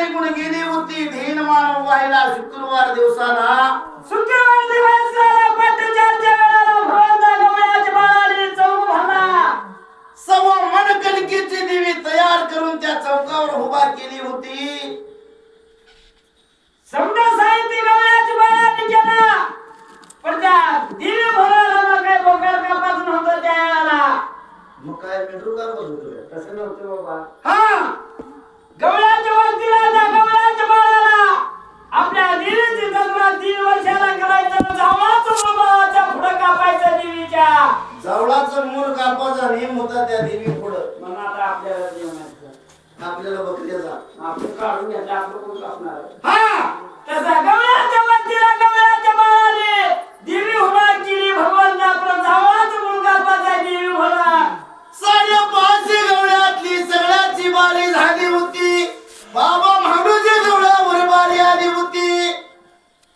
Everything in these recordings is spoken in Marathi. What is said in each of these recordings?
निघून गेली होती धीन मानव व्हायला शुक्रवार दिवसाला सव्वा मन कणकीची देवी तयार करून त्या चौकावर उभा केली होती. समजा साहित्य गवळ्याची बाळाने केला पण त्या दिवे भरायला मग काय बोकड कापाच नव्हतं त्याला. मग काय मेट्रो कार होतं तसं नव्हतं बाबा. हा गवळ्याच्या वस्तीला त्या गवळ्याच्या बाळाला आपल्या देवीची जत्रा 3 वर्षाला करायचं. जावळाचं बाबाच्या पुढं कापायचं देवीच्या. जावळाचं मूळ कापाचा नेम होता त्या देवी पुढं. मग आता आपल्याला जेवणाचं आपल्याला बकऱ्याचा आपण काढून घ्यायचं आपलं कोण कापणार. हा तसा गवळ्याच्या वस्तीला गवळ्याच्या बाळाने देवी उभा केली. भगवंता आपलं जावळाचं मूळ कापाचा देवी भला 550 गवळ्यातली सगळ्याची बारी झाली होती. बाबा महाडूजी गवळ्यावर बारी आली होती.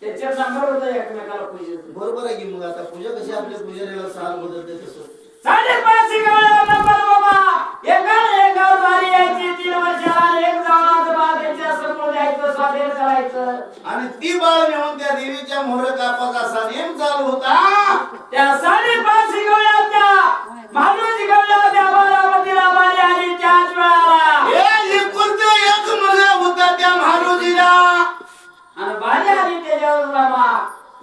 त्याच्या नंबर होता एकमेकाला पूजेचं. बरोबर आहे की मग आता पूजा कशी आपल्या पुजारीला सहाल बदलते तसं 550 गवळ्या नंबर बाबा. एकावर बारी यायची 3 वर्षाला एक जावळाचं बाळ त्याच्या समोर द्यायचं स्वाधीन करायचं. आणि ती बाळ नेऊन त्या देवीच्या मोहर कापाचा असा नेम चालू होता. त्या 550 गवळ्याच्या महाडूजी गवळ्याच्या बारामतीला बारी आली त्याच वेळाला. एकुलता एक मुलगा होता त्या महाडूजीला. आणि बारी आली त्याच्यावर बाबा.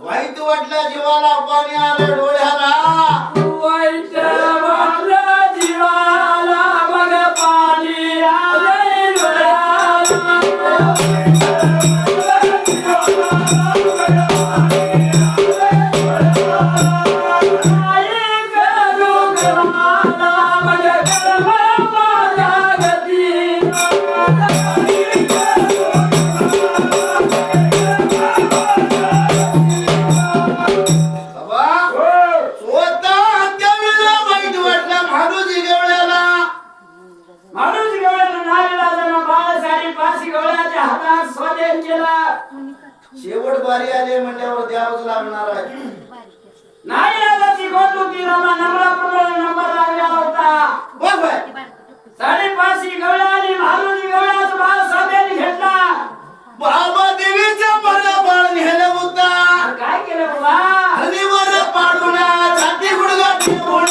वाईट वाटलं जीवाला पाणी आलं डोळ्याला. वाईट वाटलं जीवाला मग पाणी आलं डोळ्याला. शेवट बारी आली म्हणल्यावर द्यावंच लागणार आहे. नाही आता ती गोट होती नंबराप्रमाणे नंबर लागलेला होता. 550 गवळ्या आणि महाडूजी गवळ्याचा बाळ स्वाधीन घेतला. बाबा देवीच्या मला बाळ नेलं होता. काय केलं बाबा. हल्लीवर पाडून छाती गुडगा ठेवून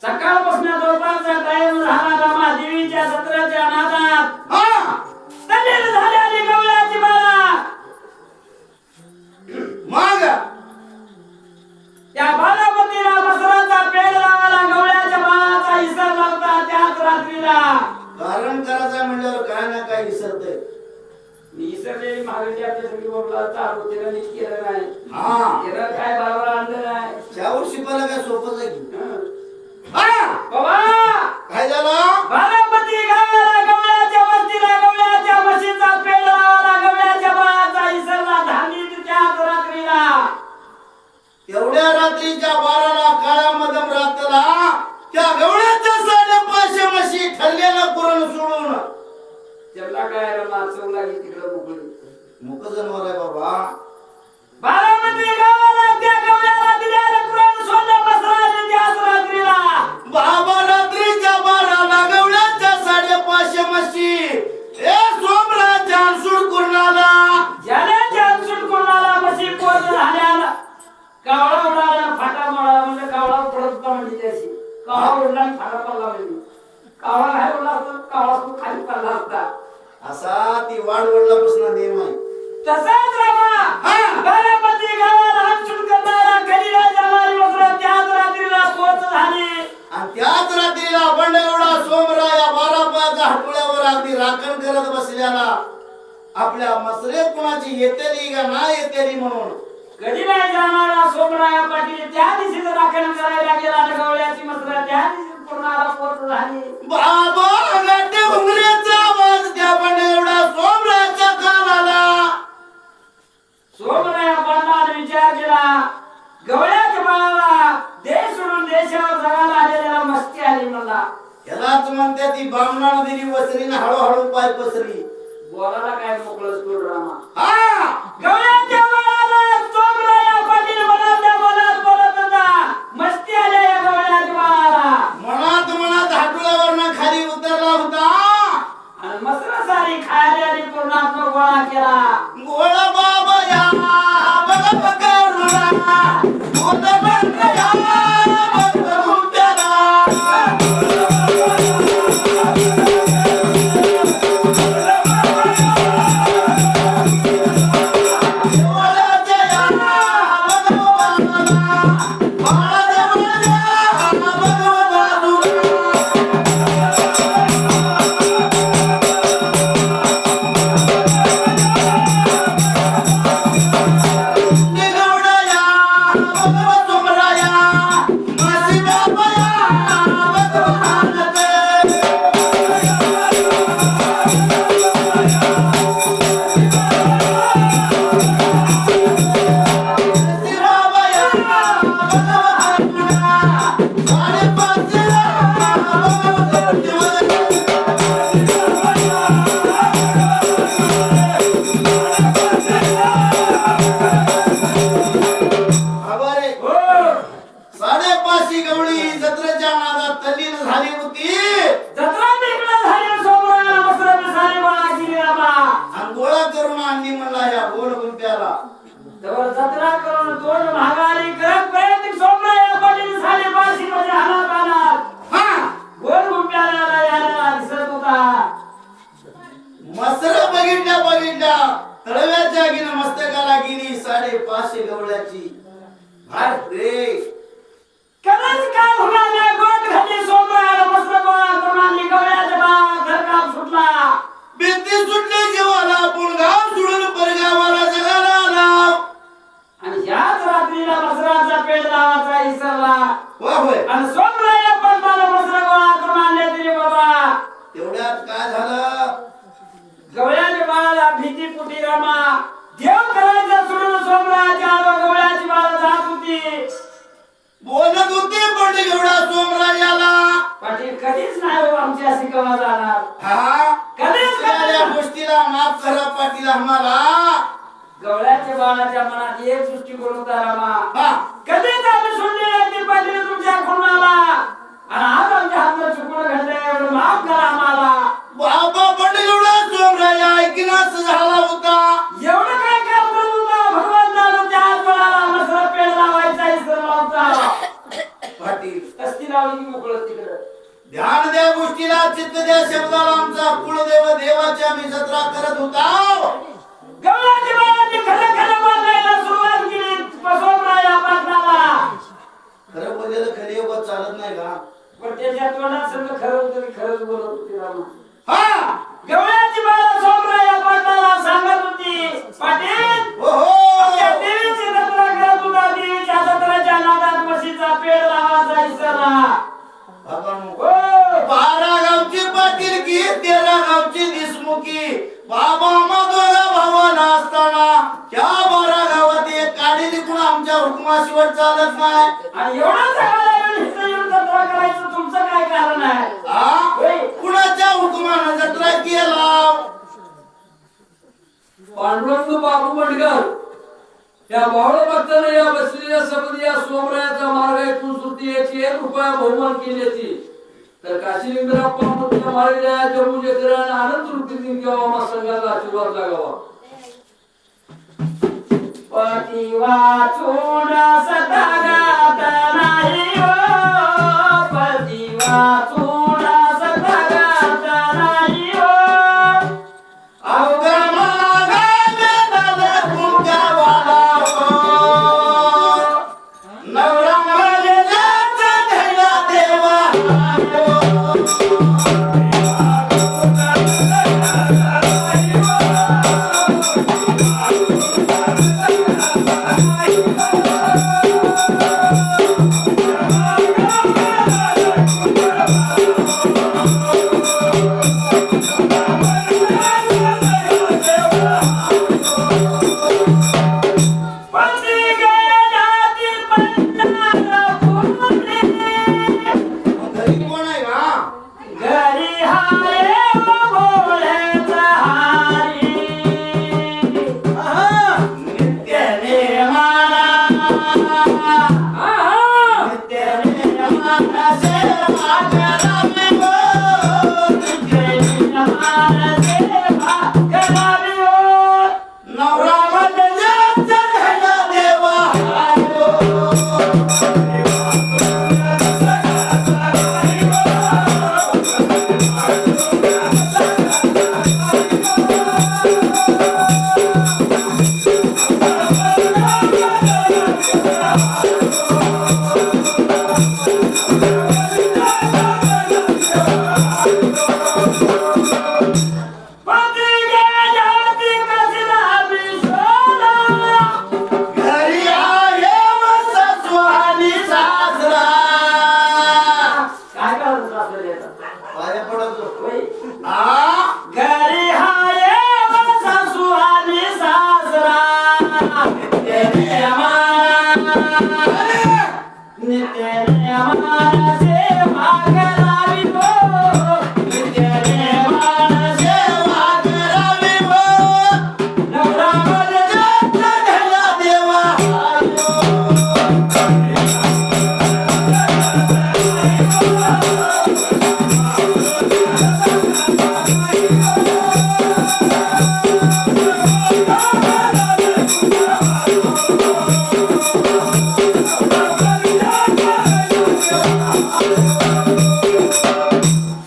सकाळपासून दुपारचा टाइम झाला बाबा देवीच्या सत्राच्या नादात तल्लीन झाली गवळ्याची बाळा. मग त्या बारामतीला मसराचा पेड लावायला गवळ्याच्या बाळाचा इसर लागता त्याच रात्रीला. कारण करायचं म्हणल्यावर काय ना काय विसरतंय. मी इसरलेली मागणी आपल्या सगळी बोलला चालू तिला नीट केलं नाही. हा काय बरोबर आणलं नाही. त्यावर शिकवायला काय सोपंच आहे की. बाबा काय झालं. बारामती गावाला गवळ्याच्या वस्तीला गवळ्याच्या म्हशीचा पेड लावायला गवळ्याच्या बाळाचा इसरला धांडी त्याच रात्रीला. तेवढ्या रात्रीच्या 12ला काळ्या मध्यम रात्रीला त्या गवळ्याच्या 550 म्हशी काय रमा चव लागली तिकडं मोकळी. मुक जनावर आहे बाबा. बारामती गावाला त्या गवळ्याला दिल्या लेकरानं सोनं मसराने त्याच रात्रीला. बाबा रात्रीच्या 12ला गवळ्याच्या 550 म्हशी ए सोमराज जानसूड कुर्णाला. ज्याने जानसूट कोणाला म्हशी पोच झाल्या. कावळा उडाला फाटा मोडा म्हणजे कावळा पडत होता म्हणजे त्याशी. कावळा उडला आणि फाटा पडला म्हणजे. कावळा नाही उडला असता कावळा तो खाली पडला असता. असा ती वाडवडलापासून नियम आहे. तसाच रामा बारामती गावाला हाणसूट करणारा खलीला जाणारी मसरा त्याच रात्रीला पोच झाली. आणि त्याच रात्रीला बंडगवडा सोमराय या 12 पायाच्या हातोळ्यावर अगदी राखण करत बसल्याला आपल्या मसरे कुणाची येतेली का नाही येतेली म्हणून कधी नाही जाणारा सोमराया पाटील त्या दिवशीच राखण करायला गेला आणि गवळ्याची मसरा त्या दिवशी पूर्णाला पोच झाली. बाबा गाठे उंगऱ्याचा आवाज त्या बंडगवडा सोमरायच्या कानाला. सोमराया पाटलाने विचार केला गवळ्याच्या बाळाला देश सोडून देशावर जगायला आलेल्याला मस्ती आली मला. यालाच म्हणते ती बामणानं दिली वसरीने हळूहळू पाय पसरली. बोलायला काय मोकळं सोड रामा. हा गवळ्याच्या बाळाला सोमराया पाटील मनातल्या मनात बोलत होता. मस्ती आल्या या गवळ्याच्या बाळाला. मनात हातोळ्यावरनं खाली उतरला होता आणि मसरा सारी खायला आणि पूर्णात्म गोळा केला. गोळा बाबा या बघ करुणा गोद बंद या बघ मुंट्याला. गोळ्याच्या या बघ बाळाला, बाळाच्या बाळाला बघ बाजूला. निगवडया बघ सोमराया मासी बाबया बघ हालते. सिराबया बघ हालना साडे पाचला बघ दिवस. आभारे हो 550 गवळी जत्रेच्या नादात तल्लीन झाली होती. जत्रा तिकडं झाली. सोमरायाला मसरा सारी गोळा केली रामा. आणि गोळा करून आणली म्हणला या गोड गुंप्याला. तेव्हा जत्रा करून दोन भागारी करत प्रयत्न सोमराया पाटील साडे 500 मध्ये हाणात आला. हा गोल गुंप्याला यायला दिसत होता. मसर बघितल्या तळव्याच्या गिन मस्तकाला गेली 550 गवळ्याची. रे कधीच काय होणार नाही. गोट घातली सोमरायाला मसरा गोळा करून आणली. गवळ्याच्या बा घरकाम सुटला. बेती सुटली जीवाला पण गाव सोडून परगावाला जगाला आला. आणि याच रात्रीला मसराचा पेट लावायचा इसरला. होय आणि सोमराया पाटलाला मसरा गोळा करून आणले तरी बाबा तेवढ्यात काय झालं गवळ्याच्या बाळाला भीती पुटी रामा. देव करायचा सोडून सोमरायाच्या आडवा गवळ्याची बाळा जात होती. बोलत होते पण एवढा सोमरायाला. पाटील कधीच नाही हो आमची अशी कवा जाणार. हा कधीच या गोष्टीला माफ करा पाटील आम्हाला. गवळ्याच्या बाळाच्या मनात एक दृष्टिकोन होता रामा. हा कधीच आम्ही सोडले नाही पाटील तुमच्या खुणाला. आणि आज आमच्या हातात चुकून घडलंय एवढं माफ करा आम्हाला. बाबा पण एवढा सोमराया ऐकनाच झाला होता. एवढं काय काम करत होता भगवंतानं त्या बाळाला मसरा पेट लावायचा इसरला होता. पाटील तस्ती लावली की मोकळं तिकडं. ध्यान द्या गोष्टीला चित्त द्या शब्दाला. आमचा कुलदेव देवाची आम्ही जत्रा करत होता. गवळ्याच्या बाळाने खरं खरं बोलायला सुरुवात केली. सोमराया पाटलाला खरं बोललेलं खरी योगात चालत नाही का. पण त्याच्या तोंडात सगळं खरं होतं की खरंच बोलत होती रामा. हा गवळ्याची बाळा सोमराया पाटलाला सांगत होती. पाटील हो आमच्या देवीची जत्रा करत होता. देवीच्या जत्राच्या नादात म्हशीचा पेड लावायचा इसरला. बाबांनो हो 12 गावची पाटील की 13 गावची देशमुखी. बाबा आम्हा दोघा भावाला असताना त्या 12 गावात एक काढी कोण आमच्या हुकुमाशिवाय चालत नाही. आणि एवढं सगळं इथं येऊन जत्रा करायचं तुमचं काय कारण आहे. हा होय. कुणाच्या हुकुमानं जत्रा केला. पांडुरंग बाबू बंडकर या भावळ भक्ताने या बसलेल्या समिती या सोमरायाचा मार्ग ऐकून सुरती 101 रुपया बहुमान केल्याची तर काशी लिंगराप्पा मुख्य मार्गाच्या जमुजेकराने आनंद रूपी किंवा मा संघाचा आशीर्वाद लागावा. पती वाचून सतागात नाही हो, पती वाचून सतागात नाही हो. अवघा मागावे दादा तुमच्या वाला नवरा माझ्या धैर्य देवा पती गेल्याची पंढर फुटली, घरी कोण आहे का घरी हाय भोळ्याचा हारी. नित्य नेमाना, नित्य नेमाना सेवा करावी हो, नित्य नेमाना सेवा करावी हो. नवरा माझ्या धैर्य देवा पती गेल्याची कसला विश्वाला, घरी आहे सासू सासरा काय करत असलेलं? पाया पडतो होय. आ घरी हाय सासू आणि सासरा, नित्य नेमाना सेवा करावी हो, नित्य नेमाना सेवा करावी हो नवरा माझ्या धैर्य देवा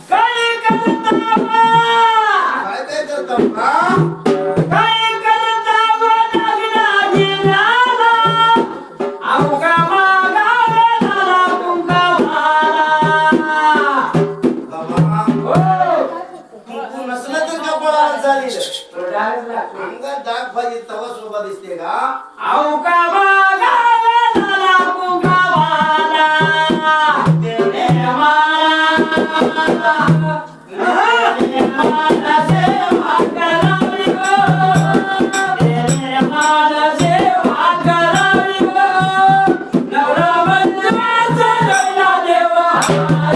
काय करता काय करतो हा काय करता लागला गिनाला, अवघा मागावे झाला पुंगावाला. हो, तू नसलं तर कपाळाला चालेल तो डायरेक्ट लागतो. अंगात डाग पाहिजे तवा शोभा दिसते का अवघा मागावे झाला पुंगावाला. तेने माना सेवा करावी हो, तेने माना सेवा करावी हो. नवरा मंदिराचा डोळा देवा हा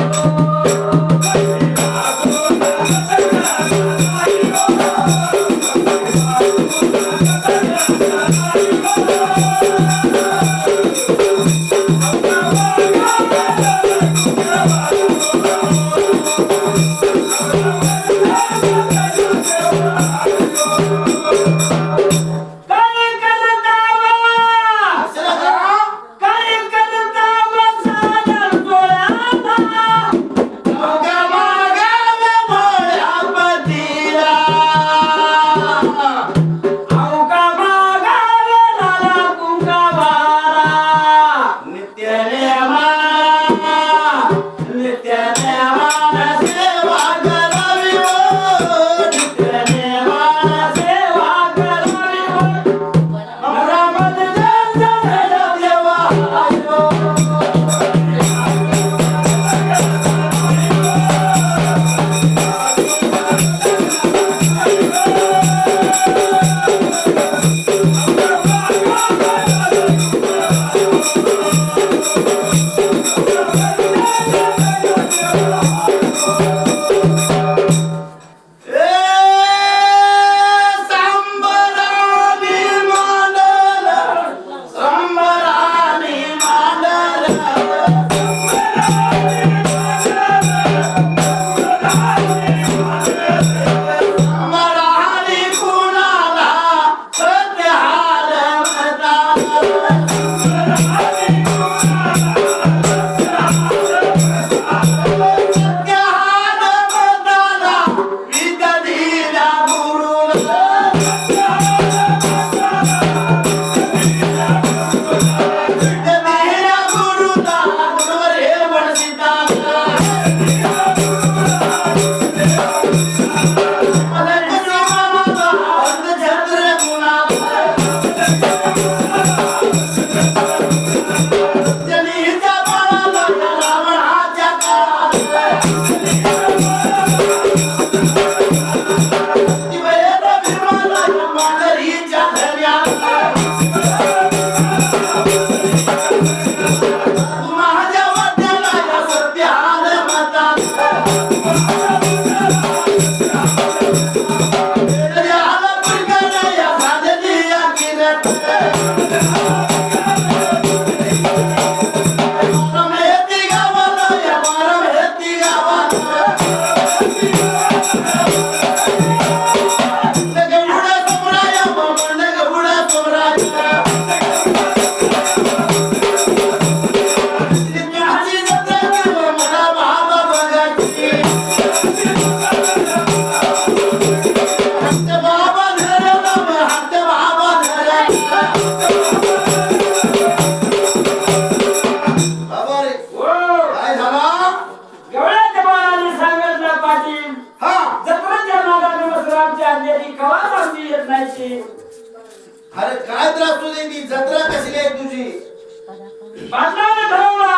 करायची. पाटलाने ठरवला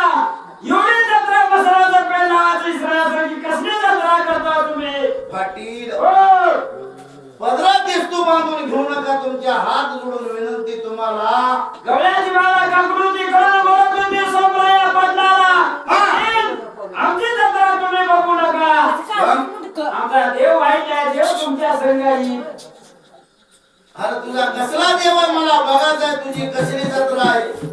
एवढी जत्रा बसराचा पेन नावाची सणासारखी कसली जत्रा करता तुम्ही पाटील हो पदरात दिसतो बांधून घेऊ नका. तुमच्या हात जोडून विनंती तुम्हाला. गवळ्याची बाळा काकरूची कळण बोलत होती सोमराया पाटलाला आमची जत्रा तुम्ही बघू नका. आमचा देव वाईट आहे देव तुमच्या संग येईल. अरे तुझा कसला देव आहे मला बघायचा आहे. तुझी कसली जत्रा आहे.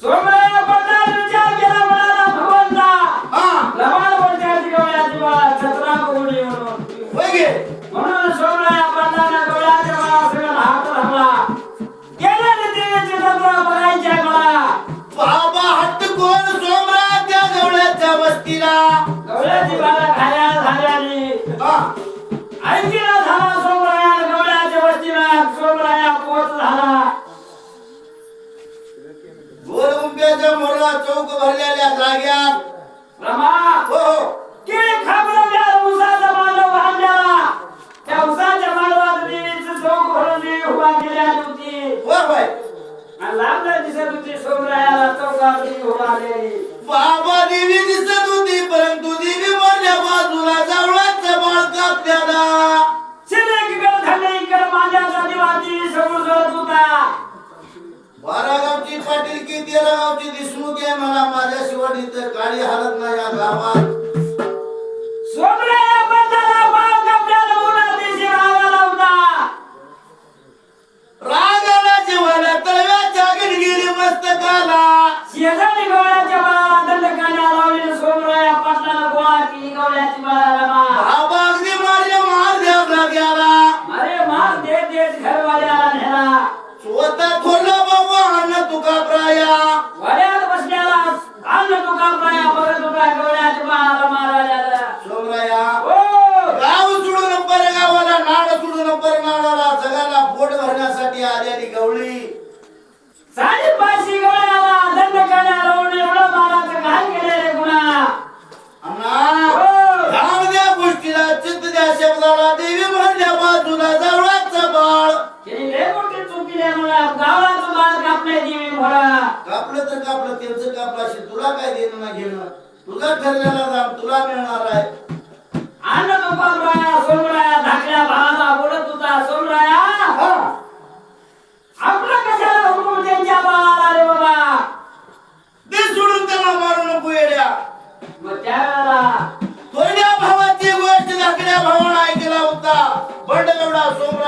सोमराया पाटलाने विचार केला म्हणाला भगवंता हा लबाड बोलत्याची गवळ्याची बाळा जत्रा बघून ये म्हणून. होय गे. म्हणून सोमराया पाटलाने गवळ्याच्या बाळा सगळं हात धरला. गेल्या देवीची जत्रा बघायची आहे मला. बाबा हट्ट कोण सोमरा त्या गवळ्याच्या वस्तीला. गवळ्याची बाळा खाया झाल्याने हा ऐकीला झाला सोमराया गवळ्याच्या वस्तीला सोमराया पोच झाला. गोल उंब्याच्या मोरला चौक भरलेल्या जाग्यात रमा हो हो की खाबरल्या उसाचा मांडव बांधला. त्या उसाच्या मांडवात देवीचं चौक भरून देवी उभा केली होती होय होय. आणि लांबला दिसत होती सोमरायाला चौकात देवी उभा केली. बाबा देवी दिसत होती परंतु देवी मरल्या बाजूला जवळच बाळ कापल्याला. शिलेकीकडे धनेकडे माझ्याचा दिवा देवी समोर जळत होता. 12 गावची पाटील की 13 गावची देशमुख आहे. मला माझ्या शिवाय इथं काळी हालत नाही या गावात. सोमराया पाटलाला बाळ कापल्याला उन्हात दिशी रागाला होता. रागाला जीवाला तळव्याच्या गिरगिरी मस्तकाला. शेजारी गवळ्याच्या बाळाला दंडकांना लावलेलं सोमराया पाटलाला गोळा केली गवळ्याची बाळाला मार. बाबा अगदी माझ्या मार द्यावला गेला. अरे मार देत देत घरवाल्याला नेला. स्वतः थोरला बाबा अन्न तुका प्राया. वाड्यात बसल्याला अन्न तुका पाया बघत होता गवळ्याच्या बाळाला मारायला. सोमराया ओ गाव सोडून परगावाला नाड सोडून परनाडाला जगाला पोट भरण्यासाठी आलेली गवळी. साडेपाचशे गवळ्याला दंडकांना लावून एवढं माराचं घाण केलेले गुन्हा. अण्णा हो. ध्यान द्या गोष्टीला चित्त द्या शब्दाला. देवी म्हणल्या बाजूला जवळच बाळ. त्यांनी लय मोठी चूक केली आहे मला. गावाचं बाळ कापले देवी म्हणा. कापलं तर कापलं त्यांचं कापलं असेल. तुला काय देणं ना घेणं. तुझा ठरलेला दाम तुला मिळणार आहे. अन्न तुका राया सोमराया धाकल्या भावाला बोलत होता. सोमराया हा. आपलं कशाला हुकूम त्यांच्या बाळाला रे बाबा. ते सोडून त्याला मारू नको येड्या. मग त्यावेळेला थोड्या भावाची गोष्ट धाकड्या भावानं ऐकला होता. बंडगवडा सोमरा